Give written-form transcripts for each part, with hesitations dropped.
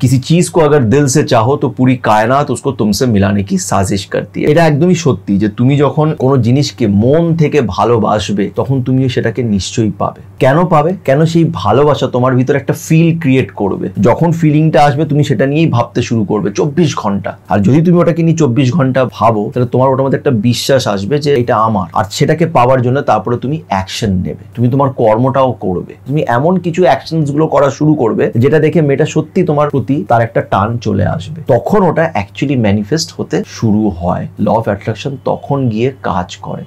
किसी चीज को अगर दिल से चाहो तो पूरी कायनात उसको तुमसे मिलाने की साजिश करती है। এটা একদমই সত্যি যে তুমি যখন কোনো জিনিসকে মন থেকে ভালোবাসবে তখন তুমিও সেটাকে নিশ্চয়ই পাবে। কেন পাবে? কেন সেই ভালোবাসা তোমার ভিতরে একটা ফিল ক্রিয়েট করবে। যখন ফিলিংটা আসবে তুমি সেটা নিয়েই ভাবতে শুরু করবে 24 ঘন্টা। আর যদি তুমি ওটাকে নিয়ে 24 ঘন্টা ভাবো তাহলে তোমার ওটার মধ্যে একটা বিশ্বাস আসবে যে এটা আমার। আর সেটাকে পাওয়ার জন্য তারপরে তুমি অ্যাকশন নেবে, তুমি তোমার কর্মটাও করবে, তুমি এমন কিছু অ্যাকশনস গুলো করা শুরু করবে যেটা দেখে মেয়েটা সত্যি তোমার প্রতি তার একটা টান চলে আসবে। তখন ওটা অ্যাকচুয়ালি ম্যানিফেস্ট হতে শুরু হয়। ল অফ অ্যাট্রাকশন তখন গিয়ে কাজ করে।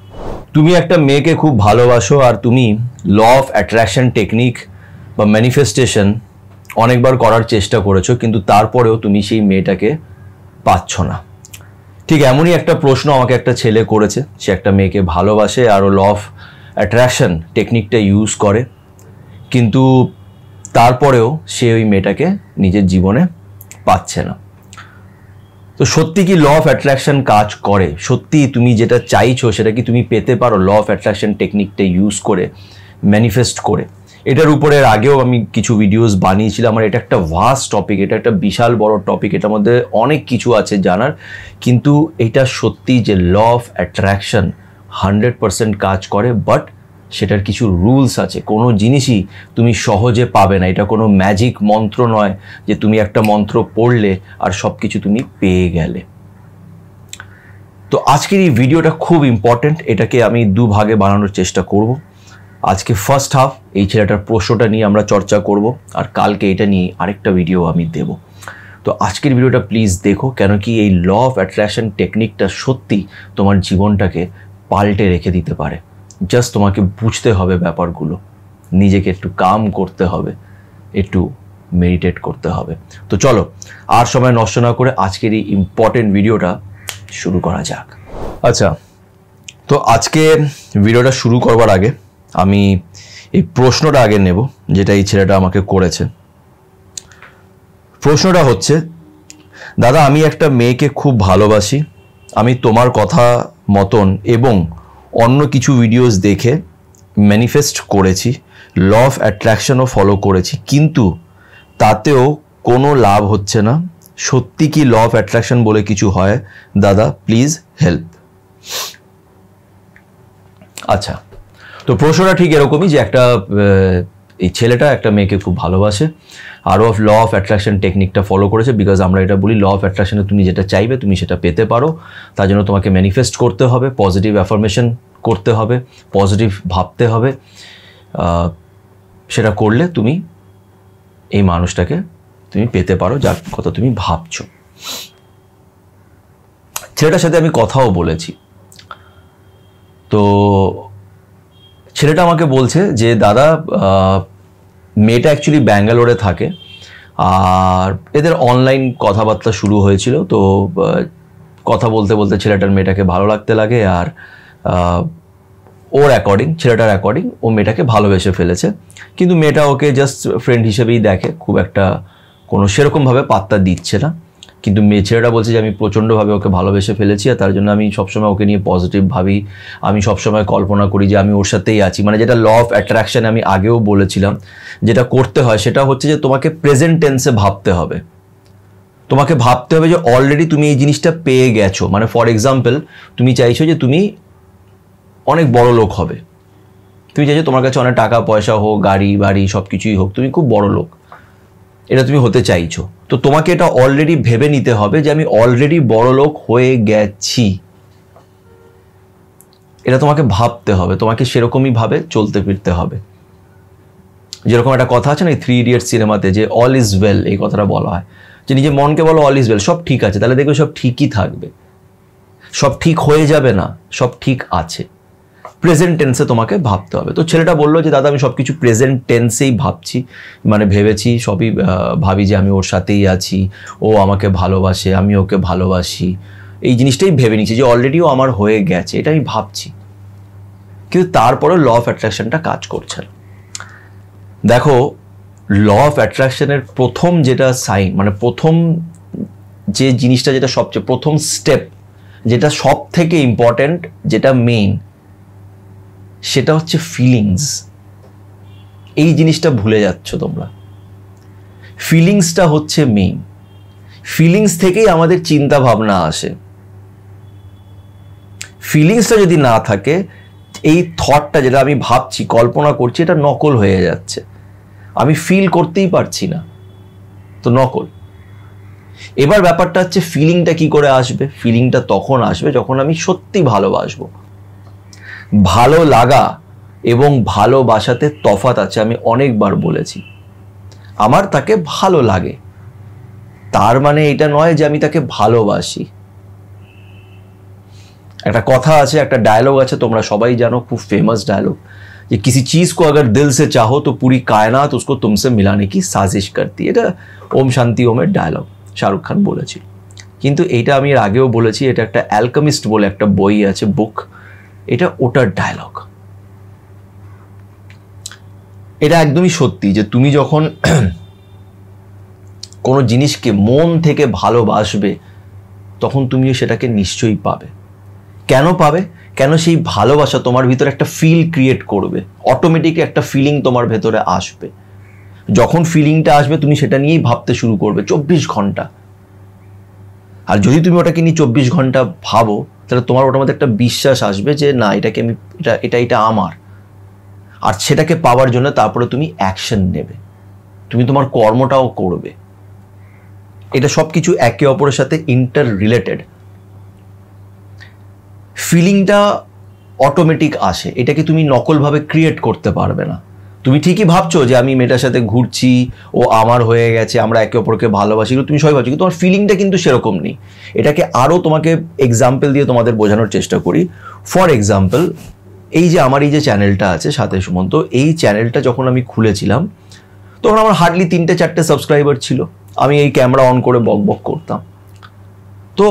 তুমি একটা মেয়েকে খুব ভালোবাসো আর তুমি ল অফ অ্যাট্রাকশন টেকনিক বা ম্যানিফেস্টেশন অনেকবার করার চেষ্টা করেছো, কিন্তু তারপরেও তুমি সেই মেয়েটাকে পাচ্ছ না। ঠিক এমনই একটা প্রশ্ন আমাকে একটা ছেলে করেছে। সে একটা মেয়েকে ভালোবাসে আর ল অফ অ্যাট্রাকশন টেকনিকটা ইউজ করে, কিন্তু তারপরেও সে ওই মেয়েটাকে নিজের জীবনে পাচ্ছে না। তো সত্যি কি ল অফ অ্যাট্রাকশন কাজ করে? সত্যি তুমি যেটা চাইছো সেটা কি তুমি পেতে পারো ল অফ অ্যাট্রাকশন টেকনিকটা ইউজ করে, ম্যানিফেস্ট করে? এটার উপরে আগেও আমি কিছু ভিডিওস বানিয়েছিলাম। আর এটা একটা ভাস্ট টপিক, এটা একটা বিশাল বড় টপিক, এটার মধ্যে অনেক কিছু আছে জানার। কিন্তু এটা সত্যি যে ল অফ অ্যাট্রাকশন 100% কাজ করে, বাট সেটার কিছু রুলস আছে। কোনো জিনিসই তুমি সহজে পাবে না। এটা কোনো ম্যাজিক মন্ত্র নয় যে তুমি একটা মন্ত্র পড়লে আর সব কিছু তুমি পেয়ে গেলে। তো আজকের এই ভিডিওটা খুব ইম্পর্টেন্ট, এটাকে আমি দুভাগে বানানোর চেষ্টা করব। আজকে ফার্স্ট হাফ এই ছেলেটার প্রশ্নটা নিয়ে আমরা চর্চা করব, আর কালকে এটা নিয়ে আরেকটা ভিডিও আমি দেব। তো আজকের ভিডিওটা প্লিজ দেখো, কেন কি এই ল অফ অ্যাট্রাকশন টেকনিকটা সত্যি তোমার জীবনটাকে পাল্টে রেখে দিতে পারে। জাস্ট তোমাকে বুঝতে হবে ব্যাপারগুলো, নিজেকে একটু কাম করতে হবে, একটু মেডিটেট করতে হবে। তো চলো আর সময় নষ্ট না করে আজকের এই ইম্পর্টেন্ট ভিডিওটা শুরু করা যাক। আচ্ছা, তো আজকে ভিডিওটা শুরু করবার আগে আমি এই প্রশ্নটা আগে নেব যেটা এই ছেলেটা আমাকে করেছে। প্রশ্নটা হচ্ছে, দাদা আমি একটা মেয়েকে খুব ভালোবাসি, আমি তোমার কথা মতন এবং অন্য কিছু ভিডিওস দেখে ম্যানিফেস্ট করেছি, ল অফ অ্যাট্রাকশনও ফলো করেছি, কিন্তু তাতেও কোনো লাভ হচ্ছে না। সত্যি কি ল অফ অ্যাট্রাকশন বলে কিছু হয়? দাদা প্লিজ হেল্প। আচ্ছা, তো প্রশ্নটা ঠিক এরকমই যে একটা এই ছেলেটা একটা মেয়েকে খুব ভালোবাসে আর ল অফ অ্যাট্রাকশন টেকনিকটা ফলো করেছে। বিকজ আমরা এটা বলি ল অফ অ্যাট্রাকশনে তুমি যেটা চাইবে তুমি সেটা পেতে পারো। তার জন্য তোমাকে ম্যানিফেস্ট করতে হবে, পজিটিভ অ্যাফার্মেশন করতে হবে, পজিটিভ ভাবতে হবে। সেটা করলে তুমি এই মানুষটাকে তুমি পেতে পারো যার কথা তুমি ভাবছো। ছেলেটার সাথে আমি কথাও বলেছি। তো ছেলেটা আমাকে বলছে যে দাদা মেয়েটা অ্যাকচুয়ালি ব্যাঙ্গালোরে থাকে আর এদের অনলাইন কথাবার্তা শুরু হয়েছিল। তো কথা বলতে বলতে ছেলেটার মেয়েটাকে ভালো লাগতে লাগে আর ওর অ্যাকর্ডিং, ছেলেটার অ্যাকর্ডিং ও মেয়েটাকে ভালোবেসে ফেলেছে। কিন্তু মেয়েটা ওকে জাস্ট ফ্রেন্ড হিসেবেই দেখে, খুব একটা কোনো সেরকমভাবে পাত্তা দিচ্ছে না। কিন্তু ছেলেটা বলছে যে আমি প্রচণ্ডভাবে ওকে ভালোবেসে ফেলেছি আর তার জন্য আমি সবসময় ওকে নিয়ে পজিটিভ ভাবি, আমি সবসময় কল্পনা করি যে আমি ওর সাথেই আছি। মানে যেটা ল অফ অ্যাট্রাকশন আমি আগেও বলেছিলাম, যেটা করতে হয় সেটা হচ্ছে যে তোমাকে প্রেজেন্ট টেন্সে ভাবতে হবে। তোমাকে ভাবতে হবে যে অলরেডি তুমি এই জিনিসটা পেয়ে গেছো। মানে ফর এক্সাম্পল তুমি চাইছো যে তুমি অনেক বড় লোক হবে, তুমি চাইছো তোমার কাছে অনেক টাকা পয়সা হোক, গাড়ি বাড়ি সব কিছুই হোক, তুমি খুব বড় লোক, এটা তুমি হতে চাইছো। তো তোমাকে এটা অলরেডি ভেবে নিতে হবে যে আমি অলরেডি বড় লোক হয়ে গেছি। এটা তোমাকে ভাবতে হবে, তোমাকে সেরকমই ভাবে চলতে ফিরতে হবে। যেরকম একটা কথা আছে না 3 Idiots সিনেমাতে যে অল ইজ ওয়েল, এই কথাটা বলা হয় যে নিজে মনকে বলো অল ইজ ওয়েল, সব ঠিক আছে, তাহলে দেখবে সব ঠিকই থাকবে। সব ঠিক হয়ে যাবে না, সব ঠিক আছে। প্রেজেন্ট টেন্সে তোমাকে ভাবতে হবে। তো ছেলেটা বললো যে দাদা আমি সব কিছু প্রেজেন্ট টেন্সেই ভাবছি, মানে ভেবেছি, সবই ভাবি যে আমি ওর সাথেই আছি, ও আমাকে ভালোবাসে, আমি ওকে ভালোবাসি, এই জিনিসটাই ভেবে নিচ্ছি যে অলরেডি ও আমার হয়ে গেছে, এটা আমি ভাবছি। কিন্তু তারপরে ল অফ অ্যাট্রাকশনটা কাজ করছে না। দেখো ল অফ অ্যাট্রাকশনের প্রথম যেটা সাইন, মানে প্রথম যে জিনিসটা, যেটা সবচেয়ে প্রথম স্টেপ, যেটা সব থেকে ইম্পর্টেন্ট, যেটা মেইন, সেটা হচ্ছে ফিলিংস। এই জিনিসটা ভুলে যাচ্ছ তোমরা। ফিলিংসটা হচ্ছে মেইন। ফিলিংস থেকেই আমাদের চিন্তা ভাবনা আসে। ফিলিংসটা যদি না থাকে, এই থটটা যেটা আমি ভাবছি, কল্পনা করছি, এটা নকল হয়ে যাচ্ছে। আমি ফিল করতেই পারছি না, তো নকল। এবার ব্যাপারটা হচ্ছে ফিলিংটা কি করে আসবে? ফিলিংটা তখন আসবে যখন আমি সত্যি ভালোবাসবো। ভালো লাগা এবং ভালোবাসাতে তফাৎ আছে, আমি অনেকবার বলেছি। আমার তাকে ভালো লাগে, তার মানে এটা নয় যে আমি তাকে ভালোবাসি। একটা কথা আছে, একটা ডায়লগ আছে, তোমরা সবাই জানো, খুব ফেমাস ডায়লগ, যে किसी चीज को अगर दिल से चाहो तो पूरी कायनात उसको तुमसे मिलाने की साजिश करती है। এটা ওম শান্তি ওমের ডায়লগ, শাহরুখ খান বলেছিল। কিন্তু এটা আমি এর আগেও বলেছি, এটা একটা অ্যালকেমিস্ট বলে একটা বই আছে, বুক, এটা ওটার ডায়লগ। এটা একদমই সত্যি যে তুমি যখন কোনো জিনিসকে মন থেকে ভালোবাসবে তখন তুমিও সেটাকে নিশ্চয়ই পাবে। কেন পাবে? কেন সেই ভালোবাসা তোমার ভিতরে একটা ফিল ক্রিয়েট করবে, অটোমেটিক একটা ফিলিং তোমার ভেতরে আসবে। যখন ফিলিংটা আসবে তুমি সেটা নিয়েই ভাবতে শুরু করবে 24 ঘন্টা। আর যদি তুমি ওটাকে নিয়ে 24 ঘন্টা ভাবো, তাহলে তোমার ওটার মধ্যে একটা বিশ্বাস আসবে যে না, এটাকে আমি এটা আমার। আর সেটাকে পাওয়ার জন্য তারপরে তুমি অ্যাকশন নেবে, তুমি তোমার কর্মটাও করবে। এটা সব কিছু একে অপরের সাথে ইন্টার রিলেটেড। ফিলিংটা অটোমেটিক আসে, এটাকে তুমি নকলভাবে ক্রিয়েট করতে পারবে না। তুমি ঠিকই ভাবছো যে আমি মেয়েটার সাথে ঘুরছি, ও আমার হয়ে গেছে, আমরা একে অপরকে ভালোবাসি, তুমি সবাই ভাবছো, কিন্তু তোমার ফিলিংটা কিন্তু সেরকম নেই। এটাকে আরও তোমাকে এক্সাম্পল দিয়ে তোমাদের বোঝানোর চেষ্টা করি। ফর এক্সাম্পল, এই যে আমার এই যে চ্যানেলটা আছে সাথে সুমন্ত, এই চ্যানেলটা যখন আমি খুলেছিলাম তখন আমার হার্ডলি 3-4টে সাবস্ক্রাইবার ছিল। আমি এই ক্যামেরা অন করে বক বক করতাম। তো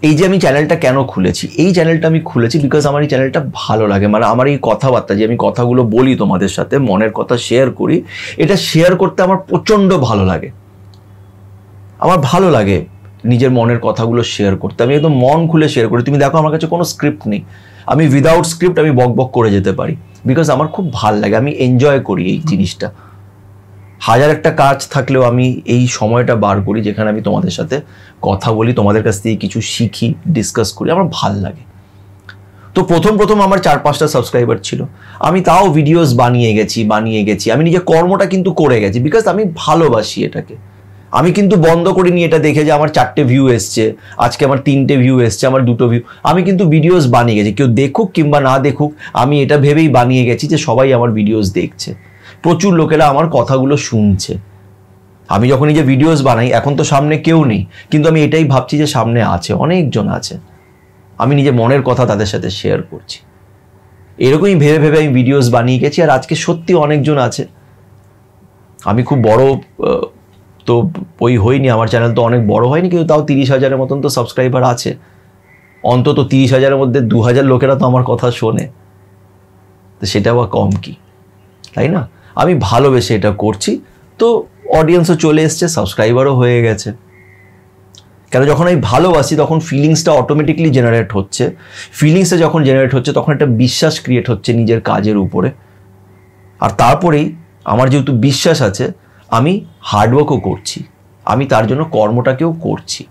এই যে আমি চ্যানেলটা কেন খুলেছি, এই চ্যানেলটা আমি খুলেছি বিকজ আমার এই চ্যানেলটা ভালো লাগে। মানে আমার এই কথাবার্তা, যে আমি কথাগুলো বলি তোমাদের সাথে, মনের কথা শেয়ার করি, এটা শেয়ার করতে আমার প্রচণ্ড ভালো লাগে। আমার ভালো লাগে নিজের মনের কথাগুলো শেয়ার করতে, আমি একদম মন খুলে শেয়ার করি। তুমি দেখো আমার কাছে কোনো স্ক্রিপ্ট নেই, আমি উইদাউট স্ক্রিপ্ট আমি বক বক করে যেতে পারি, বিকজ আমার খুব ভালো লাগে, আমি এনজয় করি এই জিনিসটা। হাজার একটা কাজ থাকলেও আমি এই সময়টা বার করি যেখানে আমি তোমাদের সাথে কথা বলি, তোমাদের কাছ থেকে কিছু শিখি, ডিসকাস করি, আমার ভাল লাগে। তো প্রথম আমার 4-5টা সাবস্ক্রাইবার ছিল, আমি তাও ভিডিওস বানিয়ে গেছি, আমি নিজের কর্মটা কিন্তু করে গেছি, বিকজ আমি ভালোবাসি এটাকে। আমি কিন্তু বন্ধ করিনি এটা দেখে যে আমার 4টে ভিউ এসছে, আজকে আমার 3টে ভিউ এসছে, আমার 2টো ভিউ। আমি কিন্তু ভিডিওস বানিয়ে গেছি, কেউ দেখুক কিংবা না দেখুক, আমি এটা ভেবেই বানিয়ে গেছি যে সবাই আমার ভিডিওস দেখছে, প্রচুর লোকেরা আমার কথাগুলো শুনছে। আমি যখন এই যে ভিডিওস বানাই, এখন তো সামনে কেউ নেই, কিন্তু আমি এটাই ভাবছি যে সামনে আছে, অনেকজন আছে, আমি নিজের মনের কথা তাদের সাথে শেয়ার করছি। এরকমই ভেবে আমি ভিডিওস বানিয়ে গেছি, আর আজকে সত্যি অনেকজন আছে। আমি খুব বড় তো হইনি, আমার চ্যানেল তো অনেক বড় হয়নি, কিন্তু তাও 30,000-এর মতন তো সাবস্ক্রাইবার আছে। অন্তত 30,000-এর মধ্যে 2,000 লোকেরা তো আমার কথা শোনে, তো সেটা বা কম কি, তাই না? আমি ভালোবেসে এটা করছি, তো অডিয়েন্সও চলে এসছে, সাবস্ক্রাইবারও হয়ে গেছে। কেন? যখন আমি ভালোবাসি তখন ফিলিংসটা অটোমেটিকলি জেনারেট হচ্ছে। ফিলিংসটা যখন জেনারেট হচ্ছে তখন একটা বিশ্বাস ক্রিয়েট হচ্ছে নিজের কাজের উপরে। আর তারপরেই আমার যেহেতু বিশ্বাস আছে, আমি হার্ডওয়ার্কও করছি, আমি তার জন্য কর্মটাকেও করছি।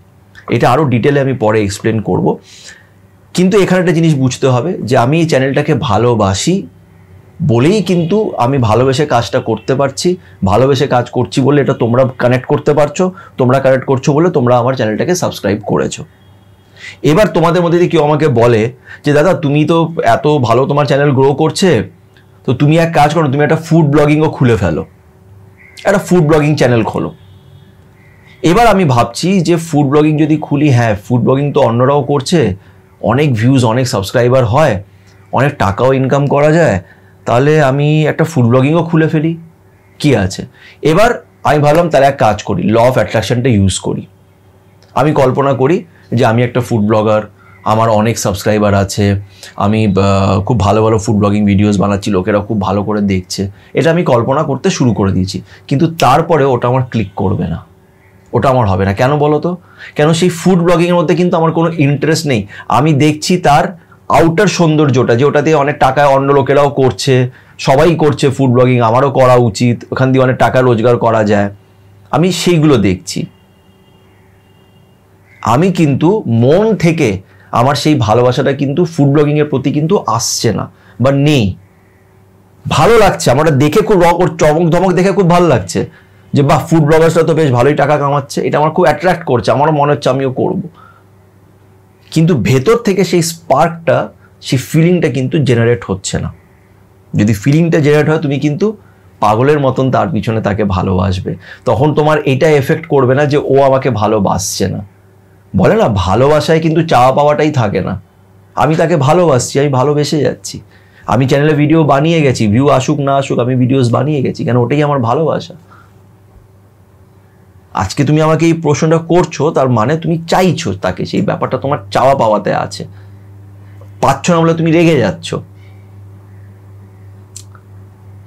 এটা আরও ডিটেলে আমি পরে এক্সপ্লেন করব। কিন্তু এখানে একটা জিনিস বুঝতে হবে যে আমি এই চ্যানেলটাকে ভালোবাসি বলেই কিন্তু আমি ভালোবেসে কাজটা করতে পারছি। ভালোবেসে কাজ করছি বলে এটা তোমরা কানেক্ট করতে পারছো, তোমরা কানেক্ট করছো বলে তোমরা আমার চ্যানেলটাকে সাবস্ক্রাইব করেছো। এবার তোমাদের মধ্যে যদি কেউ আমাকে বলে যে দাদা তুমি তো এত ভালো তোমার চ্যানেল গ্রো করছে, তো তুমি এক কাজ করো, তুমি একটা ফুড ব্লগিংও খুলে ফেলো, একটা ফুড ব্লগিং চ্যানেল খোলো। এবার আমি ভাবছি যে ফুড ব্লগিং যদি খুলি, হ্যাঁ ফুড ব্লগিং তো অন্যরাও করছে, অনেক ভিউজ, অনেক সাবস্ক্রাইবার হয়, অনেক টাকাও ইনকাম করা যায়, তাহলে আমি একটা ফুড ব্লগিংও খুলে ফেলি, কি আছে। এবার আমি ভাবলাম তাহলে এক কাজ করি, ল অফ অ্যাট্রাকশনটা ইউজ করি। আমি কল্পনা করি যে আমি একটা ফুড ব্লগার, আমার অনেক সাবস্ক্রাইবার আছে, আমি খুব ভালো ভালো ফুড ব্লগিং ভিডিওস বানাচ্ছি, লোকেরা খুব ভালো করে দেখছে, এটা আমি কল্পনা করতে শুরু করে দিয়েছি। কিন্তু তারপরে ওটা আমার ক্লিক করবে না, ওটা আমার হবে না। কেন বলো তো? কেন? সেই ফুড ব্লগিংয়ের মধ্যে কিন্তু আমার কোনো ইন্টারেস্ট নেই। আমি দেখছি তার আউটার সৌন্দর্যটা, যে ওটাতে অনেক টাকায় অন্য লোকেরাও করছে, সবাই করছে ফুড ব্লগিং, আমারও করা উচিত, ওখান দিয়ে অনেক টাকা রোজগার করা যায়। আমি সেইগুলো দেখছি। আমি কিন্তু মন থেকে আমার সেই ভালোবাসাটা কিন্তু ফুড ব্লগিং এর প্রতি কিন্তু আসছে না বা নেই। ভালো লাগছে আমার দেখে, খুব চমক ধমক দেখে খুব ভালো লাগছে যে বাহ, ফুড ব্লগার্সরা তো বেশ ভালোই টাকা কামাচ্ছে, এটা আমার খুব অ্যাট্রাক্ট করছে, আমারও মনে হচ্ছে আমিও করব। কিন্তু ভেতর থেকে সেই স্পার্কটা, সেই ফিলিংটা কিন্তু জেনারেট হচ্ছে না। যদি ফিলিংটা জেনারেট হয়, তুমি কিন্তু পাগলের মতন তার পিছনে তাকে ভালোবাসবে। তখন তোমার এটা এফেক্ট করবে না যে ও আমাকে ভালোবাসছে না। বলে না, ভালোবাসায় কিন্তু চাওয়া পাওয়াটাই থাকে না। আমি তাকে ভালোবাসছি, আমি ভালোবেসে যাচ্ছি। আমি চ্যানেলে ভিডিও বানিয়ে গেছি, ভিউ আসুক না আসুক আমি ভিডিওস বানিয়ে গেছি, কেন ওটাই আমার ভালোবাসা। আজকে তুমি আমাকে এই প্রশ্নটা করছো, তার মানে তুমি চাইছো তাকে, সেই ব্যাপারটা তোমার চাওয়া পাওয়াতে আছে। পাচ্ছ না বলে তুমি রেগে যাচ্ছ।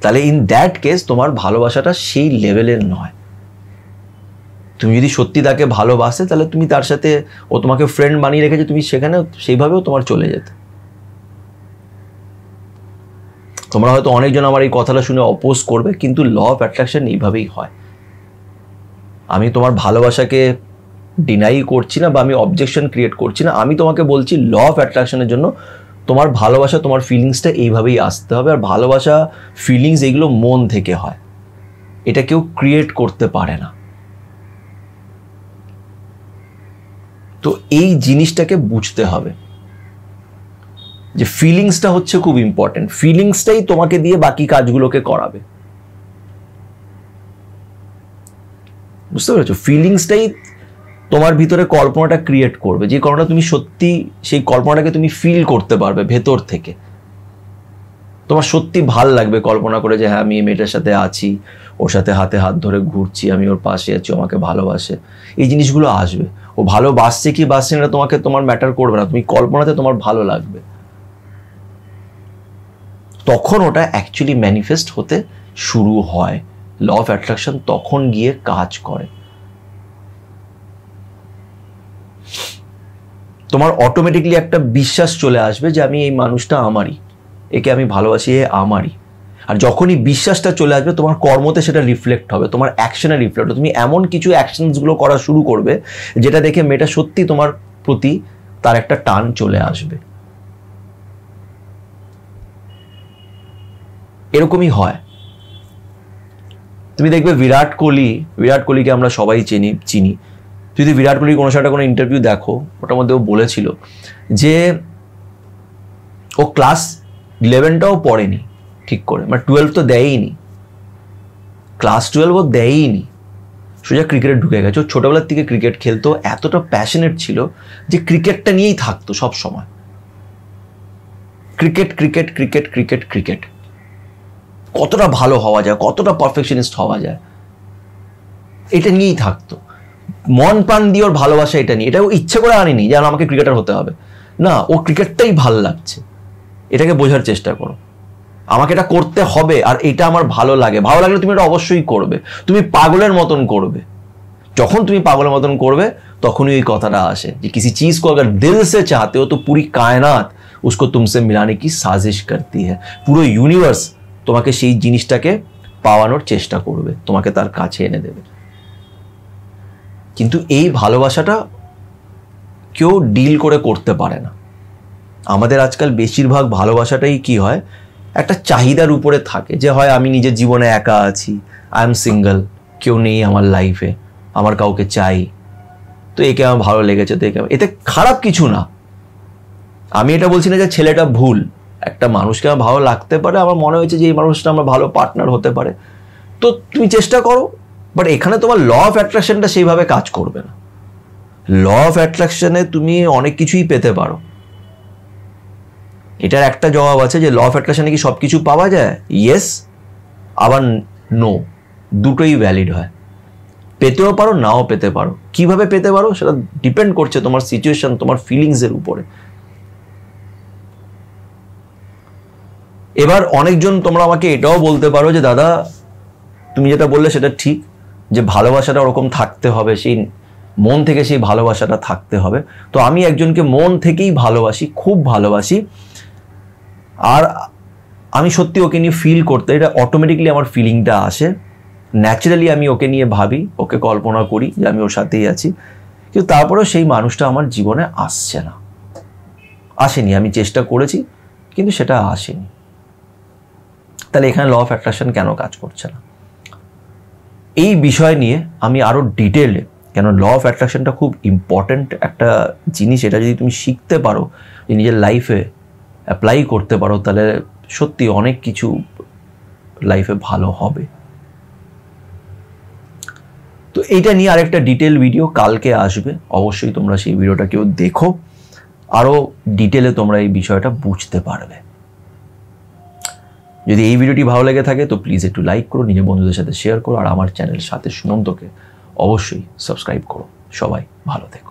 তাহলে ইন দ্যাট কেস তোমার ভালোবাসাটা সেই লেভেলের নয়। তুমি যদি সত্যি তাকে ভালোবাসে, তাহলে তুমি তার সাথে, ও তোমাকে ফ্রেন্ড বানিয়ে রেখেছে, তুমি সেখানে সেইভাবেও তোমার চলে যেতে। তোমরা হয়তো অনেকজন আমার এই কথাটা শুনে অপোজ করবে, কিন্তু ল অফ অ্যাট্রাকশন এইভাবেই হয়। আমি তোমার ভালোবাসাকে ডিনাই করছি না বা আমি অবজেকশন ক্রিয়েট করছি না। আমি তোমাকে বলছি ল অফ অ্যাট্রাকশনের জন্য তোমার ভালোবাসা, তোমার ফিলিংসটা এইভাবেই আসতে হবে। আর ভালোবাসা, ফিলিংস এগুলো মন থেকে হয়, এটা কেউ ক্রিয়েট করতে পারে না। তো এই জিনিসটাকে বুঝতে হবে যে ফিলিংসটা হচ্ছে খুব ইম্পর্টেন্ট। ফিলিংসটাই তোমাকে দিয়ে বাকি কাজগুলোকে করাবে। বুঝতে পেরেছো? ফিলিংসটাই তোমার ভিতরে কল্পনাটা ক্রিয়েট করবে, যে কল্পনা তুমি সত্যি, সেই কল্পনাটাকে তুমি ফিল করতে পারবে ভেতর থেকে। তোমার সত্যি ভাল লাগবে কল্পনা করে যে হ্যাঁ, আমি এই মেয়েটার সাথে আছি, ওর সাথে হাতে হাত ধরে ঘুরছি, আমি ওর পাশে আছি, আমাকে ভালোবাসে। এই জিনিসগুলো আসবে। ও ভালোবাসছে কি বাসছে না তোমাকে, তোমার ম্যাটার করবে না। তুমি কল্পনাতে তোমার ভালো লাগবে, তখন ওটা অ্যাকচুয়ালি ম্যানিফেস্ট হতে শুরু হয়। ল অফ অ্যাট্রাকশন তখন গিয়ে কাজ করে। তোমার অটোমেটিকলি একটা বিশ্বাস চলে আসবে যে আমি এই মানুষটা আমারই, একে আমি ভালোবাসি, এ আমারই। আর যখনই বিশ্বাসটা চলে আসবে, তোমার কর্মতে সেটা রিফ্লেক্ট হবে, তোমার অ্যাকশনে রিফ্লেক্ট হবে। তুমি এমন কিছু অ্যাকশনসগুলো করা শুরু করবে যেটা দেখে মেয়েটা সত্যি তোমার প্রতি তার একটা টান চলে আসবে। এরকমই হয়। তুমি দেখবে বিরাট কোহলিকে আমরা সবাই চিনি। যদি বিরাট কোহলির কোনো একটা কোনো ইন্টারভিউ দেখো, ওটার মধ্যে ও বলেছিল যে ও ক্লাস 11টাও পড়েনি ঠিক করে, মানে 12 তো দেয়ইনি, ক্লাস 12 ও দেয়ইনি, সোজা ক্রিকেটে ঢুকে গেছে। ও ছোটবেলার থেকে ক্রিকেট খেলতো, এতটা প্যাশনেট ছিল যে ক্রিকেটটা নিয়েই থাকতো সব সময়। Cricket cricket cricket cricket cricket কতটা ভালো হওয়া যায়, কতটা পারফেকশনিস্ট হওয়া যায়, এটা নিয়েই থাকতো। মন প্রাণ দিয়ে ওর ভালোবাসা এটা নিয়ে, এটা ও ইচ্ছে করে আনেনি যে আমাকে ক্রিকেটার হতে হবে, না, ও ক্রিকেটটাই ভাল লাগছে। এটাকে বোঝার চেষ্টা করো, আমাকে এটা করতে হবে আর এটা আমার ভালো লাগে। ভালো লাগলে তুমি এটা অবশ্যই করবে, তুমি পাগলের মতন করবে। যখন তুমি পাগলের মতন করবে, তখনই ওই কথাটা আসে যে किसी चीज को अगर दिल से चाहते हो तो पूरी कायनात उसको तुमसे मिलाने की साजिश करती है। পুরো ইউনিভার্স তোমাকে সেই জিনিসটাকে পাওয়ানোর চেষ্টা করবে, তোমাকে তার কাছে এনে দেবে। কিন্তু এই ভালোবাসাটা কেউ ডিল করে করতে পারে না। আমাদের আজকাল বেশিরভাগ ভালোবাসাটাই কি হয়, একটা চাহিদার উপরে থাকে, যে হয় আমি নিজের জীবনে একা আছি, আই এম সিঙ্গেল, কেউ নেই আমার লাইফে, আমার কাউকে চাই, তো একে আমার ভালো লেগেছে, তো এতে খারাপ কিছু না। আমি এটা বলছি না যে ছেলেটা ভুল, একটা মানুষকে আমার ভালো লাগতে পারে, আমার মনে হয়েছে যে এই মানুষটা আমার ভালো পার্টনার হতে পারে, তো তুমি চেষ্টা করো। বাট এখানে তোমার ল অফ অ্যাট্রাকশনটা সেইভাবে কাজ করবে না। ল অফ অ্যাট্রাকশনে তুমি অনেক কিছুই পেতে পারো। এটার একটা জবাব আছে যে ল অফ অ্যাট্রাকশনে কি সব কিছু পাওয়া যায়? ইয়েস, আবার নো, দুটোই ভ্যালিড হয়। পেতেও পারো, নাও পেতে পারো। কিভাবে পেতে পারো সেটা ডিপেন্ড করছে তোমার সিচুয়েশন, তোমার ফিলিংসের উপরে। এবার অনেকজন তোমরা আমাকে এটাও বলতে পারো যে দাদা তুমি যেটা বললে সেটা ঠিক, যে ভালোবাসাটা ওরকম থাকতে হবে, সেই মন থেকে সেই ভালোবাসাটা থাকতে হবে। তো আমি একজনকে মন থেকেই ভালোবাসি, খুব ভালোবাসি, আর আমি সত্যি ওকে নিয়ে ফিল করতে, এটা অটোমেটিকলি আমার ফিলিংটা আসে, ন্যাচারালি আমি ওকে নিয়ে ভাবি, ওকে কল্পনা করি যে আমি ওর সাথেই আছি, কিন্তু তারপরেও সেই মানুষটা আমার জীবনে আসেনি। আমি চেষ্টা করেছি কিন্তু সেটা আসেনি। তাহলে এখানে ল অফ অ্যাট্রাকশন কেন কাজ করছে না? এই বিষয় নিয়ে আমি আরও ডিটেলে, কেন ল অফ অ্যাট্রাকশনটা খুব ইম্পর্ট্যান্ট একটা জিনিস, এটা যদি তুমি শিখতে পারো, নিজের লাইফে অ্যাপ্লাই করতে পারো, তাহলে সত্যি অনেক কিছু লাইফে ভালো হবে। তো এইটা নিয়ে আরেকটা ডিটেল ভিডিও কালকে আসবে, অবশ্যই তোমরা সেই ভিডিওটা কেউ দেখো, আরও ডিটেলে তোমরা এই বিষয়টা বুঝতে পারবে। যদি এই ভিডিওটি ভালো লেগে থাকে তো প্লিজ একটু লাইক করো, নিজের বন্ধুদের সাথে শেয়ার করো, আর আমার চ্যানেল সাথে সুনন্দকে অবশ্যই সাবস্ক্রাইব করো। সবাই ভালো থেকো।